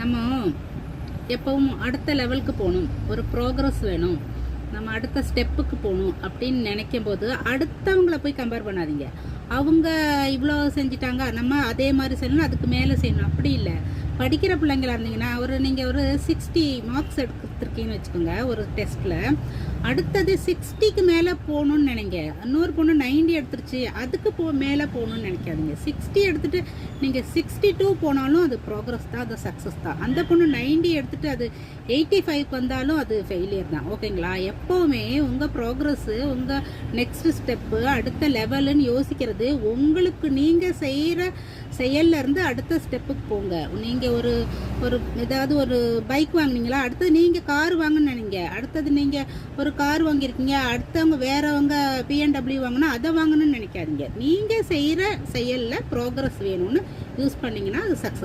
நம்ம எப்பவும் அடுத்த லெவலுக்கு போகணும், ஒரு ப்ரோக்ரஸ் வேணும், நம்ம அடுத்த ஸ்டெப்புக்கு போகணும் அப்படின்னு நினைக்கும் போது அடுத்தவங்கள போய் கம்பேர் பண்ணாதீங்க. அவங்க இவ்வளோ செஞ்சிட்டாங்க, நம்ம அதே மாதிரி செய்யணும், அதுக்கு மேலே செய்யணும், அப்படி இல்லை. படிக்கிற பிள்ளைங்களா இருந்தீங்கன்னா நீங்கள் ஒரு 60 மார்க்ஸ் எடுத்துருக்கீங்கன்னு வச்சுக்கோங்க ஒரு டெஸ்ட்டில். அடுத்தது 60க்கு மேலே போகணுன்னு நினைங்க. இன்னொரு பொண்ணு 90 எடுத்துருச்சு, அதுக்கு மேலே போகணுன்னு நினைக்காதீங்க. 60 எடுத்துகிட்டு நீங்கள் 62 போனாலும் அது ப்ரோக்ரஸ் தான், அது சக்ஸஸ் தான். அந்த பொண்ணு 90 எடுத்துகிட்டு அது 85 வந்தாலும் அது ஃபெயிலியர் தான். ஓகேங்களா? எப்போவுமே உங்கள் ப்ரோக்ரஸ்ஸு, உங்கள் நெக்ஸ்ட் ஸ்டெப்பு, அடுத்த லெவலுன்னு யோசிக்கிறது உங்களுக்கு நீங்கள் செய்கிற செயல்லேருந்து அடுத்த ஸ்டெப்புக்கு போங்க. நீங்கள் ஒரு ஏதாவது ஒரு பைக் வாங்கினீங்களா, அடுத்தது நீங்கள் கார் வாங்கன்னு நினைங்க. அடுத்தது நீங்கள் ஒரு கார் வாங்கியிருக்கீங்க, அடுத்தவங்க வேறவங்க BMW வாங்கினா அதை வாங்கணும்னு நினைக்காதீங்க. நீங்கள் செய்கிற செயலில் ப்ரோக்ரஸ் வேணும்னு யூஸ் பண்ணிங்கன்னா அது சக்ஸஸ்.